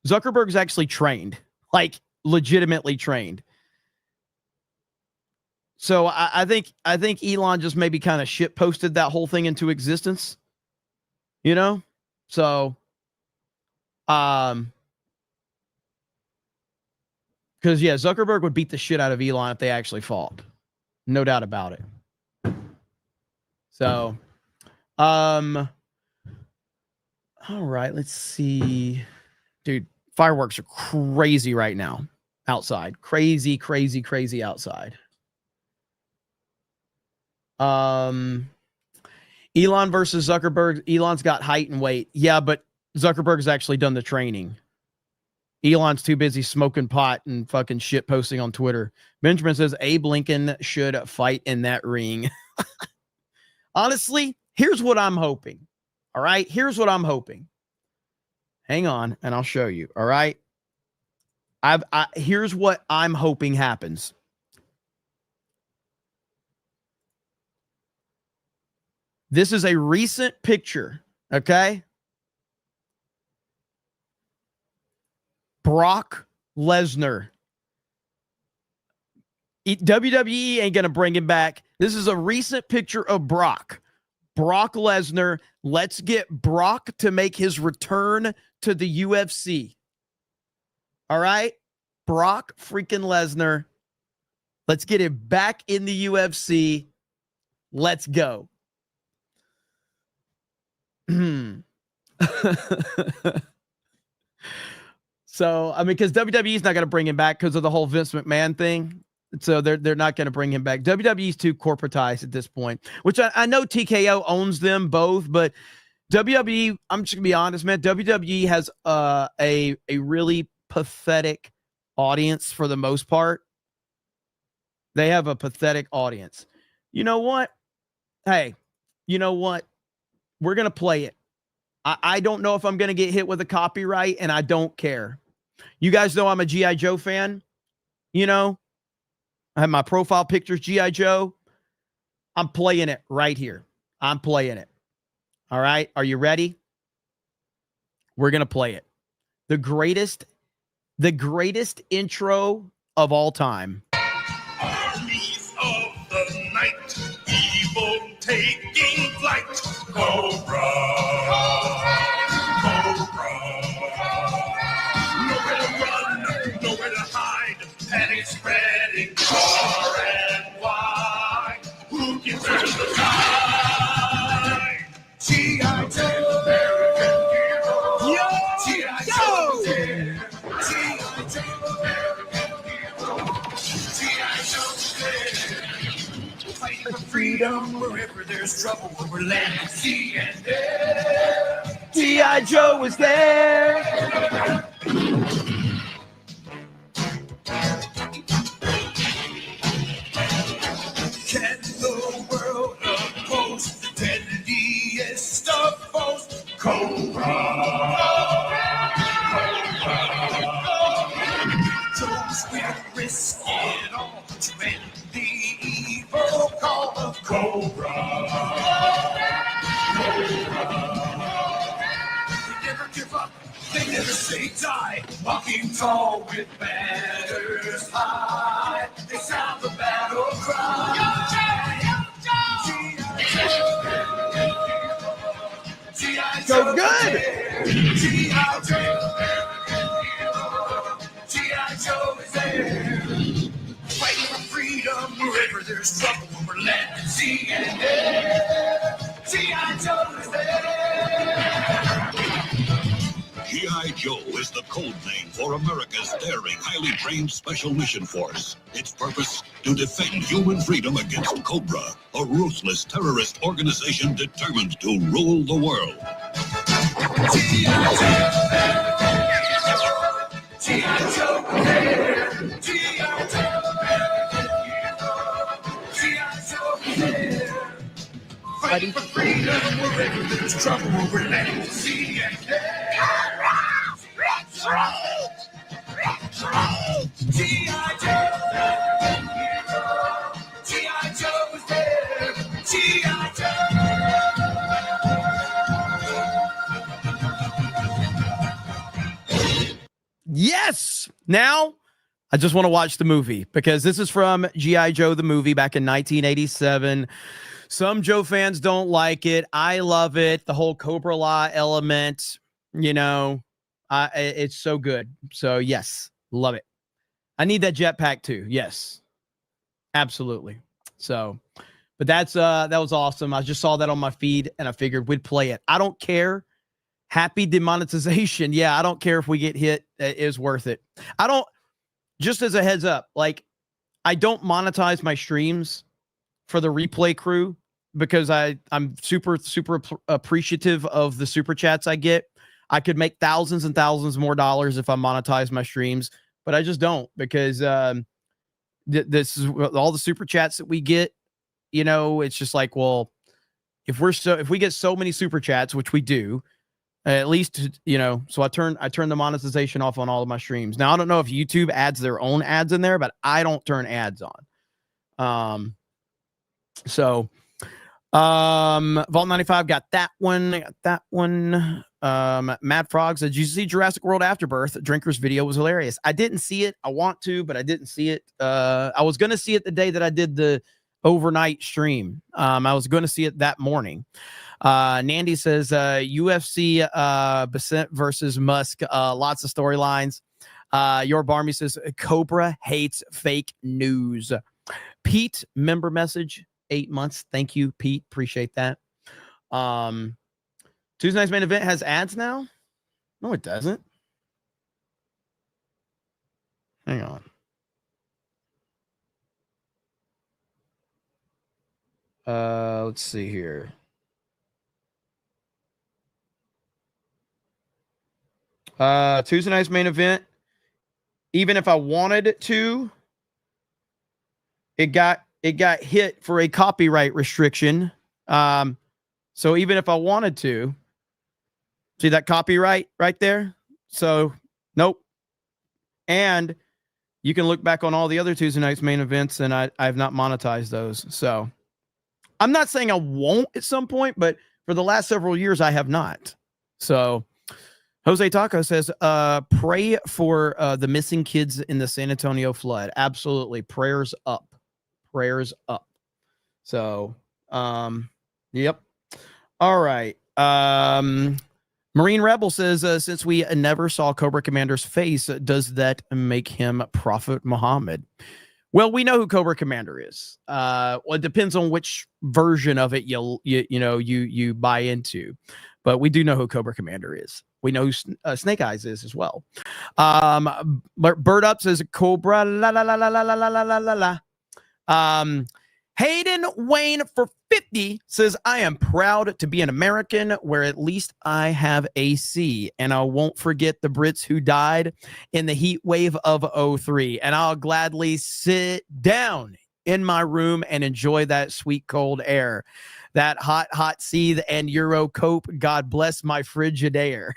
S3: Zuckerberg's actually trained, like legitimately trained. So I think Elon just maybe kind of shit posted that whole thing into existence. So because Zuckerberg would beat the shit out of Elon if they actually fought. No doubt about it. So all right, let's see. Dude, fireworks are crazy right now outside. Crazy outside. Elon versus Zuckerberg. Elon's got height and weight. Yeah, but Zuckerberg's actually done the training. Elon's too busy smoking pot and fucking shit posting on Twitter. Benjamin says Abe Lincoln should fight in that ring. Honestly, here's what I'm hoping. All right. Here's what I'm hoping. Hang on, and I'll show you. All right. Here's what I'm hoping happens. This is a recent picture, okay? Brock Lesnar. WWE ain't going to bring him back. This is a recent picture of Brock. Brock Lesnar. Let's get Brock to make his return to the UFC. All right? Brock freaking Lesnar. Let's get him back in the UFC. Let's go. So So, I mean, because WWE's not going to bring him back because of the whole Vince McMahon thing. So they're not going to bring him back. WWE's too corporatized at this point, which I know TKO owns them both, but WWE, I'm just going to be honest, man, WWE has a really pathetic audience for the most part. They have a pathetic audience. You know what? Hey, you know what? We're going to play it. I don't know if I'm going to get hit with a copyright, and I don't care. You guys know I'm a G.I. Joe fan. You know, I have my profile pictures, G.I. Joe. I'm playing it right here. I'm playing it. All right. Are you ready? We're going to play it. The greatest intro of all time.
S5: Armies of the night, evil taking flight. Cobra, Cobra. Nowhere to run, nowhere to hide. Panic spreading far and wide. Who can turn the tide? G.I. Joe, American hero. Yo, G.I. Joe, G.I. Joe, American hero. G.I. Joe, fighting for freedom wherever there's trouble, over land and sea and air.
S3: G.I. Joe is there.
S5: Can the world oppose the deadliest of foes? Cobra, Joe's will risk it all to end the evil call of Cobra. They never give up, they never say die. Walking tall with banners high, they sound the battle cry. G.I.
S3: So good.
S5: G.I. Joe, G.I. Joe is there. Fighting for freedom wherever there's trouble, over land and sea and air. G.I. Joe is there.
S8: G.I. Joe is the code name for America's daring, highly trained Special Mission Force. Its purpose, to defend human freedom against Cobra, a ruthless terrorist organization determined to rule the world.
S5: G.I. Joe, G.I. Joe, G.I. Joe, G.I. Joe, fighting for freedom wherever there's trouble, over land and sea and air. G.I. Joe, G.I. Joe is there. G.I. Joe.
S3: Yes. Now, I just want to watch the movie because this is from G.I. Joe, the movie back in 1987. Some Joe fans don't like it. I love it. The whole Cobra Law element, you know, it's so good. So, yes, love it. I need that jetpack too. Yes, absolutely. So, but that was awesome. I just saw that on my feed and I figured we'd play it. I don't care. Happy demonetization. Yeah, I don't care if we get hit. It is worth it. I don't, just as a heads up, like I don't monetize my streams for the replay crew because I'm super appreciative of the super chats I get. I could make thousands and thousands more dollars if I monetize my streams, but I just don't because this is all the super chats that we get. You know, it's just like, well, if we get so many super chats, which we do, at least, you know, so I turn the monetization off on all of my streams. Now, I don't know if YouTube adds their own ads in there, but I don't turn ads on. Vault 95 got that one. Mad Frog said, did you see Jurassic World Afterbirth? Drinker's video was hilarious. I didn't see it. I want to, but I didn't see it. I was going to see it the day that I did the overnight stream. I was going to see it that morning. Nandy says, UFC Bissett versus Musk. Lots of storylines. Your Barmy says, Cobra hates fake news. Pete, member message, 8 months. Thank you, Pete. Appreciate that. Tuesday night's main event has ads now? No, it doesn't. Hang on. Let's see here. Tuesday night's main event. Even if I wanted to, it got hit for a copyright restriction. So even if I wanted to, see that copyright right there? So nope. And you can look back on all the other Tuesday night's main events, and I have not monetized those. So I'm not saying I won't at some point, but for the last several years, I have not. So Jose Taco says, pray for the missing kids in the San Antonio flood. Absolutely. Prayers up. Prayers up. So, yep. All right. Marine Rebel says, since we never saw Cobra Commander's face, does that make him Prophet Muhammad? Well, we know who Cobra Commander is. Well, it depends on which version of it you buy into, but we do know who Cobra Commander is. We know who Snake Eyes is as well. Bird Up says Cobra la la la la la la la la la la. Hayden Wayne for 50 says, I am proud to be an American where at least I have AC, and I won't forget the Brits who died in the heat wave of 03, and I'll gladly sit down in my room and enjoy that sweet cold air, that hot seethe and Euro cope. God bless my frigid air.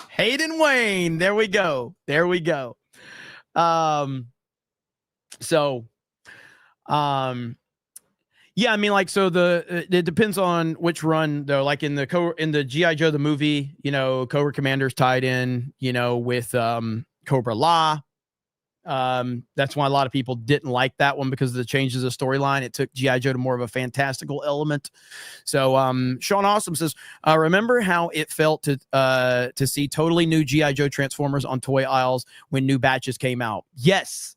S3: Hayden Wayne. There we go. There we go. Yeah, I mean, like, so it depends on which run though. Like in the G.I. Joe the movie, Cobra Commander's tied in, with Cobra La. That's why a lot of people didn't like that one, because of the changes of storyline. It took G.I. Joe to more of a fantastical element. So Sean Awesome says, remember how it felt to see totally new G.I. Joe Transformers on toy aisles when new batches came out? Yes.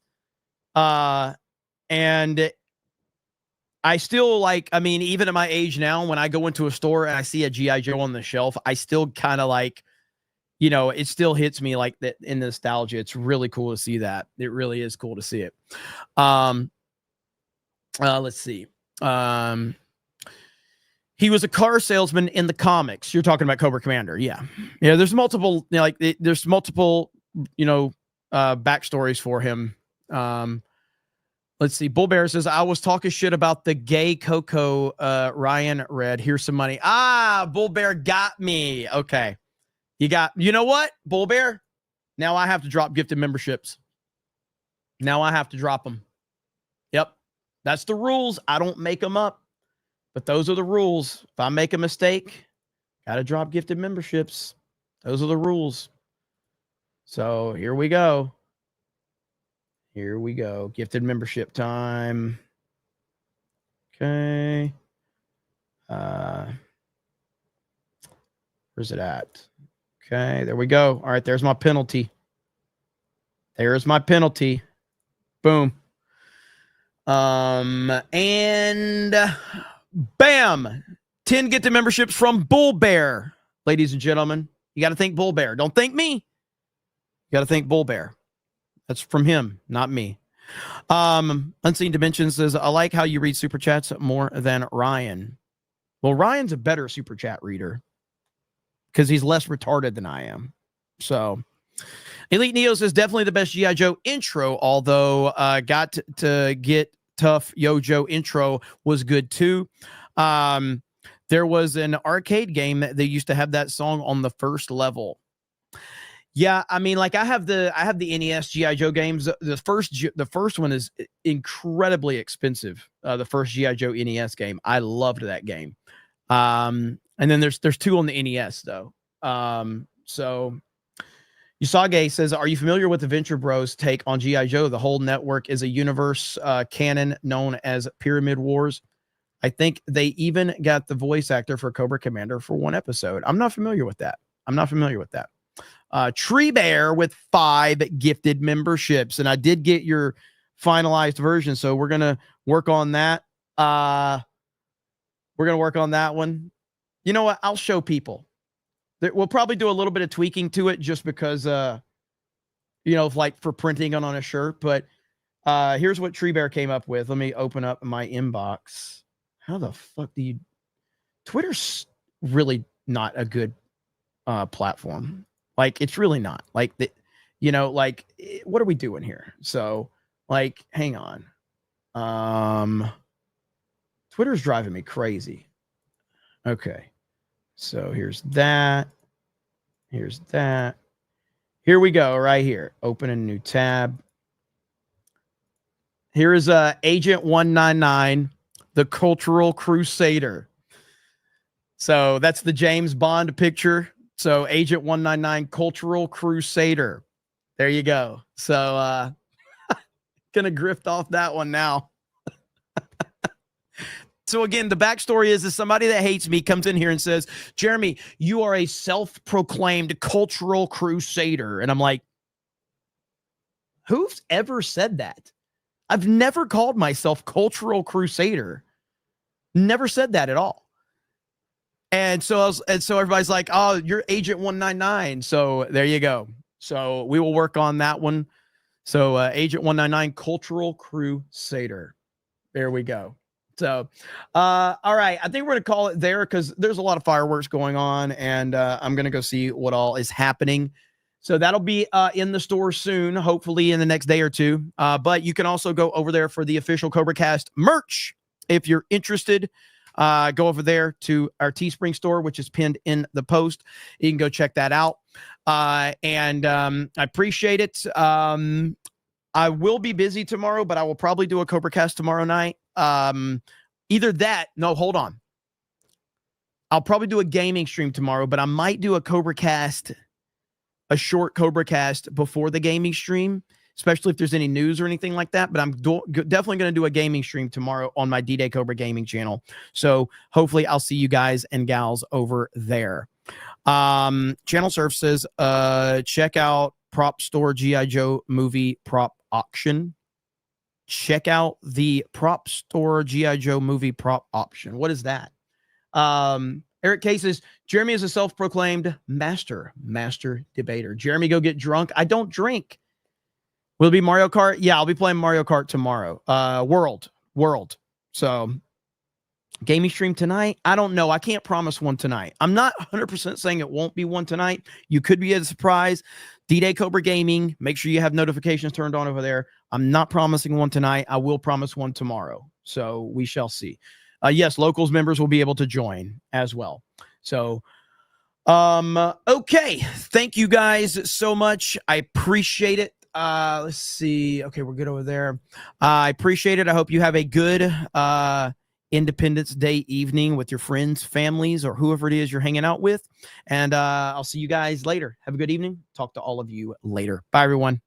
S3: And I still even at my age now, when I go into a store and I see a G.I. Joe on the shelf, I still kind of it still hits me like that in nostalgia. It's really cool to see that. It really is cool to see it. Let's see. He was a car salesman in the comics. You're talking about Cobra Commander. Yeah. Yeah. There's multiple, there's multiple, backstories for him. Let's see. Bull Bear says, I was talking shit about the gay Coco, Ryan read. Here's some money. Bull Bear got me. Okay. You know what, Bull Bear? Now I have to drop gifted memberships. Now I have to drop them. Yep. That's the rules. I don't make them up, but those are the rules. If I make a mistake, got to drop gifted memberships. Those are the rules. So here we go. Here we go. Gifted membership time. Okay. Where's it at? Okay, there we go. All right, there's my penalty. There's my penalty. Boom. And bam. 10 gifted memberships from Bull Bear. Ladies and gentlemen, you got to thank Bull Bear. Don't thank me. You got to thank Bull Bear. That's from him, not me. Unseen Dimensions says, I like how you read super chats more than Ryan. Well, Ryan's a better super chat reader because he's less retarded than I am. So Elite Neo says, definitely the best G.I. Joe intro, although got to get tough Yo-Joe intro was good too. There was an arcade game that they used to have that song on the first level. Yeah, I mean, like I have the NES G.I. Joe games. The first one is incredibly expensive. The first G.I. Joe NES game. I loved that game. And then there's two on the NES though. So Usage says, are you familiar with the Venture Bros take on G.I. Joe? The whole network is a universe canon known as Pyramid Wars. I think they even got the voice actor for Cobra Commander for one episode. I'm not familiar with that. Tree Bear with 5 gifted memberships. And I did get your finalized version. So we're going to work on that. We're going to work on that one. You know what? I'll show people. We'll probably do a little bit of tweaking to it just because like for printing on a shirt. But here's what Tree Bear came up with. Let me open up my inbox. How the fuck do you? Twitter's really not a good platform. Like, it's really not. Like, what are we doing here? So, like, hang on. Twitter's driving me crazy. Okay. So here's that. Here's that. Here we go, right here. Open a new tab. Here is Agent 199, the Cultural Crusader. So that's the James Bond picture. So Agent 199, Cultural Crusader. There you go. So gonna grift off that one now. So again, the backstory is somebody that hates me comes in here and says, Jeremy, you are a self-proclaimed cultural crusader. And I'm like, who's ever said that? I've never called myself cultural crusader. Never said that at all. And so everybody's like, oh, you're Agent 199. So there you go. So we will work on that one. So Agent 199, Cultural Crusader. There we go. So, all right. I think we're going to call it there because there's a lot of fireworks going on, and I'm going to go see what all is happening. So that'll be in the store soon, hopefully in the next day or two. But you can also go over there for the official CobraCast merch if you're interested. Go over there to our Teespring store, which is pinned in the post. You can go check that out. And I appreciate it. I will be busy tomorrow, but I will probably do a CobraCast tomorrow night. Either that. No, hold on. I'll probably do a gaming stream tomorrow, but I might do a CobraCast, a short CobraCast before the gaming stream, especially if there's any news or anything like that. But I'm definitely going to do a gaming stream tomorrow on my D-Day Cobra gaming channel. So hopefully I'll see you guys and gals over there. Channel Surf says, check out Prop Store G.I. Joe movie prop auction. Check out the Prop Store G.I. Joe movie prop auction. What is that? Eric K says, Jeremy is a self-proclaimed master debater. Jeremy, go get drunk. I don't drink. Will it be Mario Kart? Yeah, I'll be playing Mario Kart tomorrow. World. So gaming stream tonight? I don't know. I can't promise one tonight. I'm not 100% saying it won't be one tonight. You could be a surprise. D-Day Cobra Gaming. Make sure you have notifications turned on over there. I'm not promising one tonight. I will promise one tomorrow. So we shall see. Yes, locals members will be able to join as well. So, okay. Thank you guys so much. I appreciate it. Let's see. Okay, we're good over there. I appreciate it. I hope you have a good Independence Day evening with your friends, families, or whoever it is you're hanging out with. And I'll see you guys later. Have a good evening. Talk to all of you later. Bye, everyone.